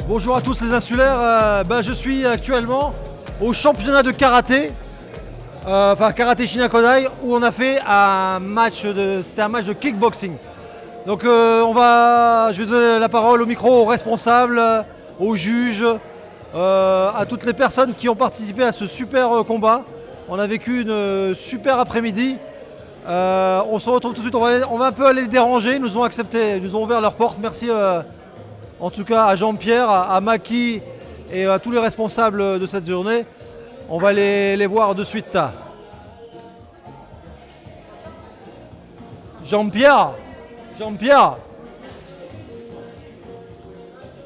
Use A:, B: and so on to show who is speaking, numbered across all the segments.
A: Bonjour à tous les insulaires, je suis actuellement au championnat de karaté, karaté Shinnakodai, où on a fait c'était un match de kickboxing. Donc je vais donner la parole au micro aux responsables, aux juges, à toutes les personnes qui ont participé à ce super combat. On a vécu une super après-midi. On se retrouve tout de suite, on va un peu aller les déranger, ils nous ont accepté, ils nous ont ouvert leurs portes. Merci en tout cas à Jean-Pierre, à Maki et à tous les responsables de cette journée. On va les voir de suite. Jean-Pierre,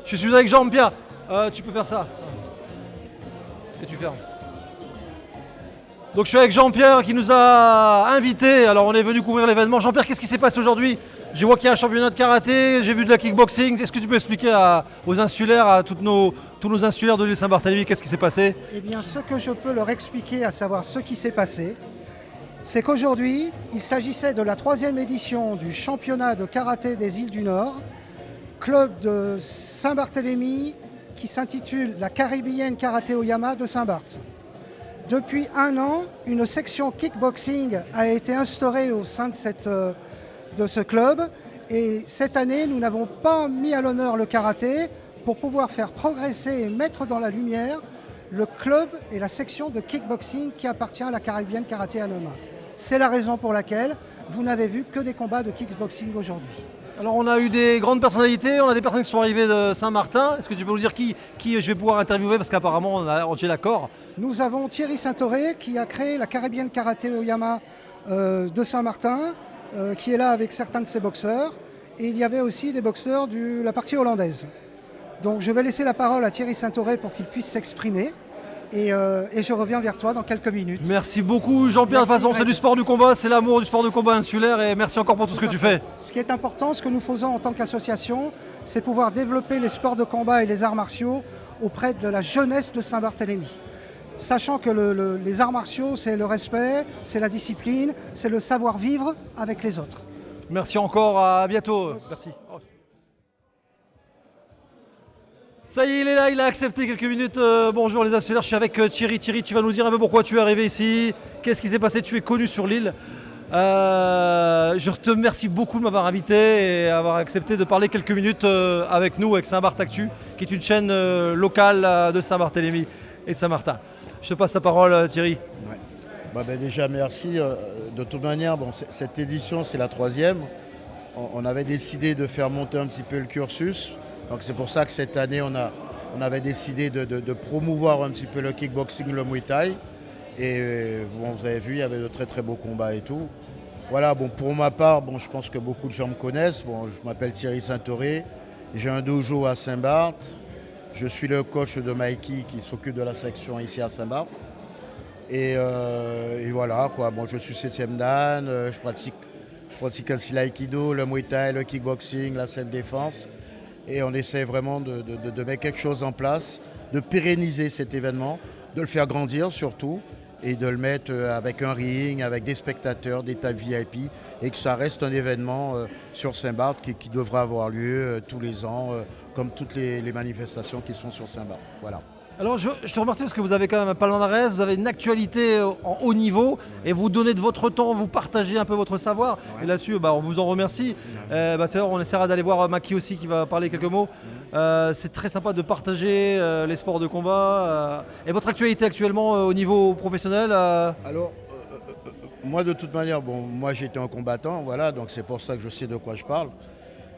A: je suis avec Jean-Pierre. Tu peux faire ça. Et tu fermes. Donc je suis avec Jean-Pierre qui nous a invités. Alors on est venu couvrir l'événement. Jean-Pierre, qu'est-ce qui s'est passé aujourd'hui ? Je vois qu'il y a un championnat de karaté, j'ai vu de la kickboxing. Est-ce que tu peux expliquer aux insulaires, à tous nos insulaires de l'île Saint-Barthélemy, qu'est-ce qui s'est passé ?
B: Eh bien, ce que je peux leur expliquer, à savoir ce qui s'est passé, c'est qu'aujourd'hui, il s'agissait de la 3e édition du championnat de karaté des îles du Nord, club de Saint-Barthélemy qui s'intitule la Caribbean Karaté Oyama de Saint-Barth. Depuis 1 an, une section kickboxing a été instaurée au sein de ce club. Et cette année, nous n'avons pas mis à l'honneur le karaté pour pouvoir faire progresser et mettre dans la lumière le club et la section de kickboxing qui appartient à la Caribbean Karaté Hanoma. C'est la raison pour laquelle vous n'avez vu que des combats de kickboxing aujourd'hui.
A: Alors on a eu des grandes personnalités, on a des personnes qui sont arrivées de Saint-Martin. Est-ce que tu peux nous dire qui je vais pouvoir interviewer parce qu'apparemment j'ai l'accord.
B: Nous avons Thierry Saint-Oré qui a créé la Caribbean Karaté Oyama de Saint-Martin, qui est là avec certains de ses boxeurs. Et il y avait aussi des boxeurs de la partie hollandaise. Donc je vais laisser la parole à Thierry Saint-Oré pour qu'il puisse s'exprimer. Et je reviens vers toi dans quelques minutes.
A: Merci beaucoup Jean-Pierre, de toute façon c'est du sport du combat, c'est l'amour du sport de combat insulaire et merci encore pour tout ce que tu fais.
B: Ce qui est important, ce que nous faisons en tant qu'association, c'est pouvoir développer les sports de combat et les arts martiaux auprès de la jeunesse de Saint-Barthélemy. Sachant que les arts martiaux, c'est le respect, c'est la discipline, c'est le savoir-vivre avec les autres.
A: Merci encore, à bientôt. Merci. Ça y est, il est là, il a accepté quelques minutes. Bonjour les insulaires, je suis avec Thierry. Thierry, tu vas nous dire un peu pourquoi tu es arrivé ici, qu'est-ce qui s'est passé, tu es connu sur l'île. Je te remercie beaucoup de m'avoir invité et avoir accepté de parler quelques minutes avec nous, avec Saint-Barth Actu, qui est une chaîne locale de Saint-Barthélemy et de Saint-Martin. Je te passe la parole Thierry.
C: Ouais. Déjà merci. De toute manière, cette édition c'est la 3e. On avait décidé de faire monter un petit peu le cursus. Donc c'est pour ça que cette année on avait décidé de promouvoir un petit peu le kickboxing, le Muay Thai. Et vous avez vu, il y avait de très très beaux combats et tout. Voilà, pour ma part, je pense que beaucoup de gens me connaissent. Je m'appelle Thierry Saint-Oré, j'ai un dojo à Saint-Barth. Je suis le coach de Mikey qui s'occupe de la section ici à Saint-Barth. Et voilà, quoi. Je suis 7e dan, je pratique aussi l'aïkido, le Muay Thai, le kickboxing, la self-défense. Et on essaie vraiment de mettre quelque chose en place, de pérenniser cet événement, de le faire grandir surtout. et de le mettre avec un ring, avec des spectateurs, des tables VIP, et que ça reste un événement sur Saint-Barth qui devrait avoir lieu tous les ans, comme toutes les manifestations qui sont sur Saint-Barth. Voilà.
A: Alors je te remercie parce que vous avez quand même un palmarès, vous avez une actualité en haut niveau et vous donnez de votre temps, vous partagez un peu votre savoir. Et là-dessus, on vous en remercie. On essaiera d'aller voir Maki aussi qui va parler quelques mots. C'est très sympa de partager les sports de combat. Et votre actualité actuellement au niveau professionnel
C: Alors, moi de toute manière, moi j'étais un combattant, voilà, donc c'est pour ça que je sais de quoi je parle.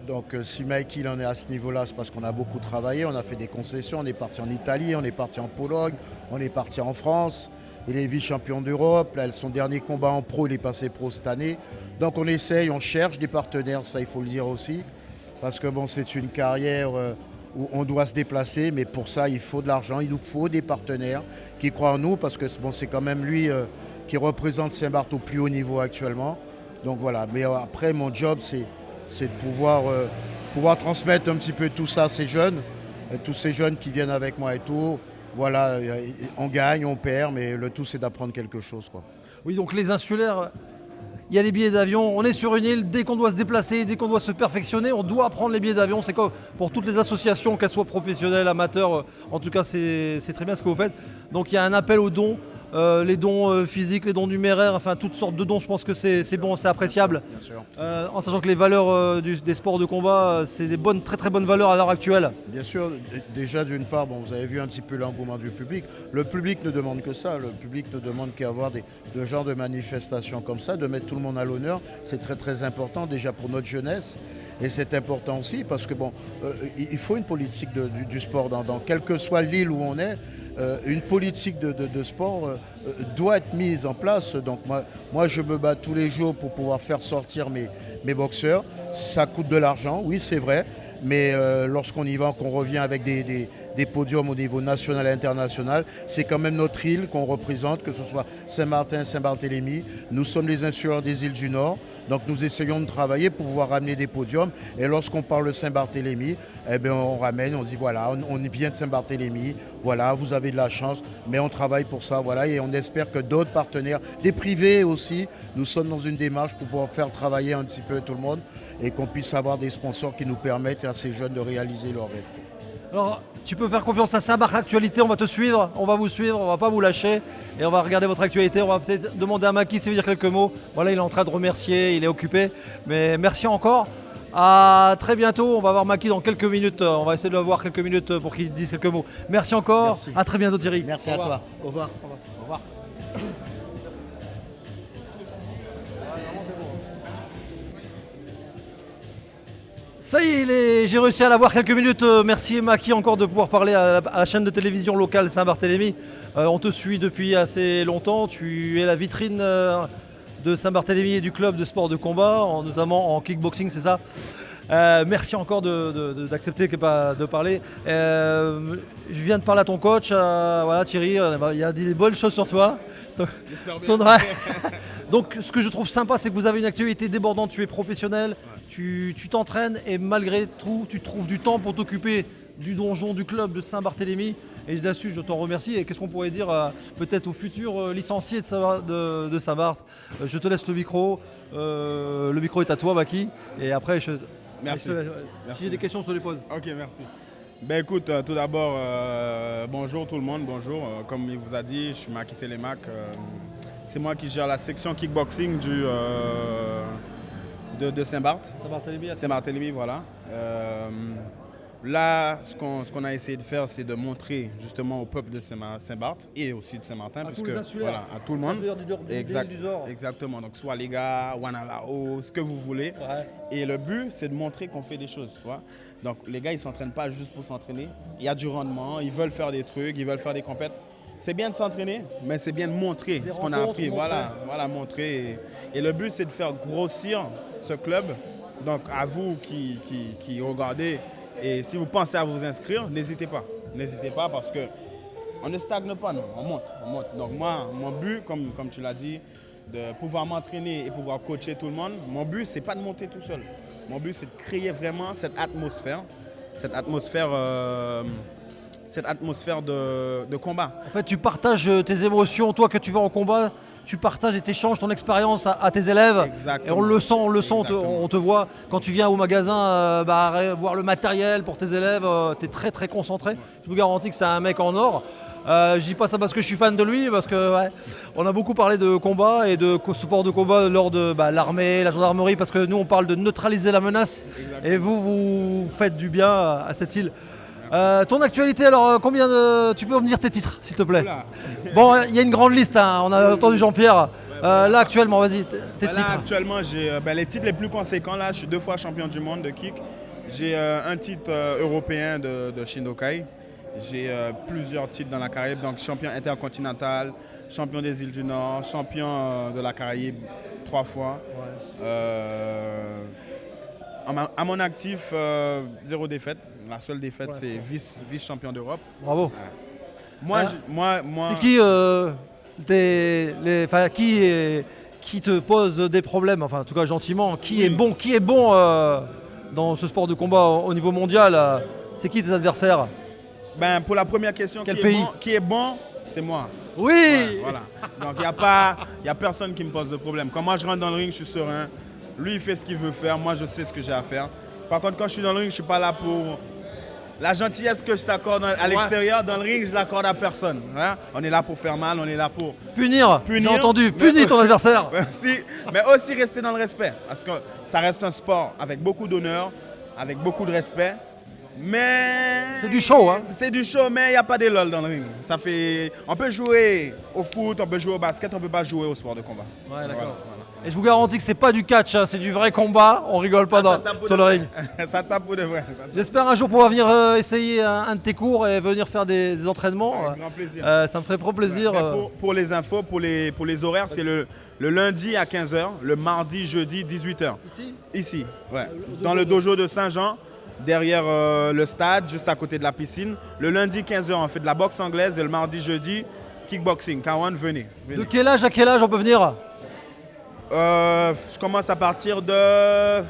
C: Donc si Mikey il en est à ce niveau-là, c'est parce qu'on a beaucoup travaillé, on a fait des concessions, on est parti en Italie, on est parti en Pologne, on est parti en France. Il est vice-champion d'Europe, là, son dernier combat en pro, il est passé pro cette année. Donc on essaye, on cherche des partenaires, ça il faut le dire aussi. Parce que c'est une carrière où on doit se déplacer, mais pour ça il faut de l'argent, il nous faut des partenaires qui croient en nous, parce que c'est quand même lui qui représente Saint-Barth au plus haut niveau actuellement. Donc voilà, mais après mon job c'est de pouvoir transmettre un petit peu tout ça à ces jeunes, tous ces jeunes qui viennent avec moi et tout. Voilà, on gagne, on perd, mais le tout c'est d'apprendre quelque chose, quoi.
A: Oui, donc les insulaires, il y a les billets d'avion, on est sur une île, dès qu'on doit se déplacer, dès qu'on doit se perfectionner, on doit prendre les billets d'avion. C'est quoi pour toutes les associations, qu'elles soient professionnelles, amateurs, en tout cas c'est très bien ce que vous faites. Donc il y a un appel aux dons. Les dons physiques, les dons numéraires, enfin toutes sortes de dons, je pense que c'est bon, c'est appréciable.
C: Bien sûr.
A: En sachant que les valeurs des sports de combat, c'est des très très bonnes valeurs à l'heure actuelle.
C: Bien sûr, déjà d'une part, vous avez vu un petit peu l'engouement du public. Le public ne demande que ça, le public ne demande qu'à avoir de genres de manifestations comme ça, de mettre tout le monde à l'honneur. C'est très très important déjà pour notre jeunesse. Et c'est important aussi parce que il faut une politique du sport dans quelle que soit l'île où on est. Une politique de sport doit être mise en place. Donc moi, je me bats tous les jours pour pouvoir faire sortir mes boxeurs. Ça coûte de l'argent, oui, c'est vrai. Mais lorsqu'on y va, qu'on revient avec des podiums au niveau national et international, c'est quand même notre île qu'on représente, que ce soit Saint-Martin, Saint-Barthélemy. Nous sommes les insulaires des îles du Nord, donc nous essayons de travailler pour pouvoir ramener des podiums. Et lorsqu'on parle de Saint-Barthélemy, on ramène, on dit voilà, on vient de Saint-Barthélemy, voilà, vous avez de la chance, mais on travaille pour ça, voilà, et on espère que d'autres partenaires, des privés aussi, nous sommes dans une démarche pour pouvoir faire travailler un petit peu tout le monde et qu'on puisse avoir des sponsors qui nous permettent à ces jeunes de réaliser leurs rêves.
A: Alors, tu peux faire confiance à Saint-Barth Actualité, on va te suivre, on va vous suivre, on va pas vous lâcher et on va regarder votre actualité. On va peut-être demander à Maki s'il veut dire quelques mots. Voilà, il est en train de remercier, il est occupé. Mais merci encore. À très bientôt, on va voir Maki dans quelques minutes. On va essayer de le voir quelques minutes pour qu'il dise quelques mots. Merci encore.
C: Merci.
A: À très bientôt Thierry.
C: Merci à toi. Au revoir. Au revoir.
A: Ça y est, j'ai réussi à l'avoir quelques minutes. Merci Maki encore de pouvoir parler à la chaîne de télévision locale Saint-Barthélemy. On te suit depuis assez longtemps. Tu es la vitrine de Saint-Barthélemy et du club de sport de combat, notamment en kickboxing, c'est ça. Merci encore d'accepter de parler. Je viens de parler à ton coach, voilà Thierry, il y a des bonnes choses sur toi. Donc ce que je trouve sympa, c'est que vous avez une actualité débordante, tu es professionnel, tu t'entraînes et malgré tout, tu trouves du temps pour t'occuper du donjon du club de Saint-Barthélemy. Et là-dessus, je t'en remercie. Et qu'est-ce qu'on pourrait dire peut-être aux futurs licenciés de Saint-Barth. Je te laisse le micro. Le micro est à toi, Maki. Et après,
D: merci.
A: Si j'ai des questions, je te les pose.
D: Ok, merci. Écoute, tout d'abord, bonjour tout le monde, bonjour. Comme il vous a dit, je suis Maki Télémac. C'est moi qui gère la section kickboxing de Saint-Barth. Saint-Barthélemy, voilà. Là, ce qu'on a essayé de faire, c'est de montrer justement au peuple de Saint-Barth et aussi de Saint-Martin, parce que voilà, à tout le monde. Exactement. Donc soit les gars, Wanalao, ce que vous voulez. Ouais. Et le but, c'est de montrer qu'on fait des choses. Tu vois. Donc les gars, ils s'entraînent pas juste pour s'entraîner. Il y a du rendement, ils veulent faire des trucs, ils veulent faire des compètes. C'est bien de s'entraîner, mais c'est bien de montrer ce qu'on a appris. Voilà, montrer. Et le but, c'est de faire grossir ce club. Donc à vous qui regardez. Et si vous pensez à vous inscrire, n'hésitez pas. N'hésitez pas parce qu'on ne stagne pas, non, on monte. Donc moi, mon but, comme tu l'as dit, de pouvoir m'entraîner et pouvoir coacher tout le monde, mon but, c'est pas de monter tout seul. Mon but, c'est de créer vraiment cette atmosphère cette atmosphère de combat.
A: En fait, tu partages tes émotions, toi que tu vas en combat, tu partages et t'échanges ton expérience à tes élèves.
D: Exactement.
A: Et on le sent, on te voit. Quand tu viens au magasin voir le matériel pour tes élèves, tu es très très concentré. Je vous garantis que c'est un mec en or. Je dis pas ça parce que je suis fan de lui, parce que on a beaucoup parlé de combat et de sport de combat lors de l'armée, la gendarmerie, parce que nous on parle de neutraliser la menace. Exactement. Et vous faites du bien à cette île. Ton actualité, alors tu peux me dire tes titres s'il te plaît? Bon, il y a une grande liste, hein. On a entendu Jean-Pierre. Là actuellement, vas-y, tes titres.
D: Là, actuellement, j'ai les titres les plus conséquents. Là, je suis 2 fois champion du monde de kick. J'ai un titre européen de Shindokai. J'ai plusieurs titres dans la Caraïbe, donc champion intercontinental, champion des îles du Nord, champion de la Caraïbe 3 fois. Ouais. À mon actif, 0 défaite. La seule défaite, c'est vice-champion d'Europe.
A: Bravo.
D: Ouais.
A: C'est qui te pose des problèmes, enfin en tout cas gentiment, qui est bon dans ce sport de combat au niveau mondial? C'est qui tes adversaires?
D: Pour la première question, qui est bon, c'est moi.
A: Oui.
D: Ouais, voilà. Donc il n'y a personne qui me pose de problème. Quand moi je rentre dans le ring, je suis serein. Lui, il fait ce qu'il veut faire. Moi, je sais ce que j'ai à faire. Par contre, quand je suis dans le ring, je ne suis pas là pour... La gentillesse que je t'accorde à l'extérieur, dans le ring, je ne l'accorde à personne. Hein? On est là pour faire mal, on est là pour...
A: Punir. J'ai entendu, punir ton adversaire.
D: Mais aussi rester dans le respect. Parce que ça reste un sport avec beaucoup d'honneur, avec beaucoup de respect. Mais...
A: C'est du show, hein?
D: C'est du show, mais il n'y a pas des lol dans le ring. On peut jouer au foot, on peut jouer au basket, on ne peut pas jouer au sport de combat.
A: Ouais, d'accord. Voilà. Et je vous garantis que c'est pas du catch, hein, c'est du vrai combat. On rigole pas sur le ring.
D: Ça tape pour de vrai.
A: J'espère un jour pouvoir venir essayer un de tes cours et venir faire des entraînements.
D: Avec grand plaisir.
A: Ça me ferait trop plaisir.
D: Pour les infos, pour les horaires, c'est le lundi à 15h, le mardi, jeudi, 18h. Ici, ouais. Dans le dojo de Saint-Jean. Derrière le stade, juste à côté de la piscine. Le lundi 15h, on fait de la boxe anglaise et le mardi, jeudi, kickboxing. Kawan, venez.
A: De quel âge à quel âge on peut venir?
D: Je commence à partir de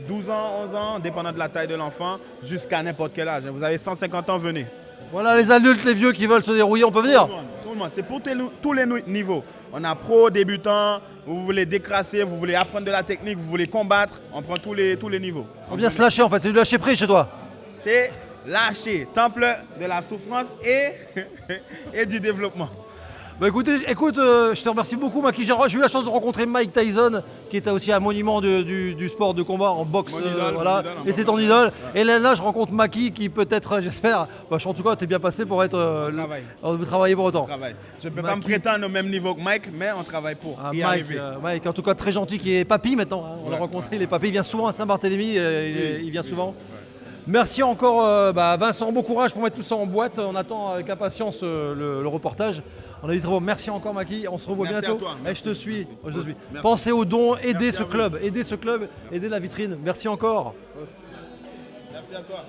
D: 12 ans, 11 ans, dépendant de la taille de l'enfant, jusqu'à n'importe quel âge. Vous avez 150 ans, venez.
A: Voilà, les adultes, les vieux qui veulent se dérouiller, on peut venir?
D: Tout le monde. C'est pour tous les niveaux. On a pro, débutant, vous voulez décrasser, vous voulez apprendre de la technique, vous voulez combattre, on prend tous les niveaux.
A: On vient se lâcher en fait, c'est du lâcher prise chez toi?
D: C'est lâcher, temple de la souffrance et du développement.
A: Bah écoute, je te remercie beaucoup, Maki. J'ai eu la chance de rencontrer Mike Tyson, qui était aussi un monument du sport de combat en boxe. Voilà. Et c'est ton idole. Ouais. Et là, je rencontre Maki, qui peut-être, j'espère, en tout cas, t'es bien passé pour être. Vous travaillez pour autant.
D: Je ne peux pas me prétendre au même niveau que Mike, mais on travaille pour y arriver.
A: Mike, en tout cas, très gentil, qui est papy maintenant. Hein. On l'a rencontré, il est papy. Il vient souvent à Saint-Barthélemy. Il vient souvent. Merci encore, Vincent. Bon courage pour mettre tout ça en boîte. On attend avec impatience le reportage. On a dit très bon. Merci encore, Maki. On se revoit bientôt. Je te suis. Pensez aux dons, aidez ce club, aidez la vitrine. Merci encore.
D: Merci à toi.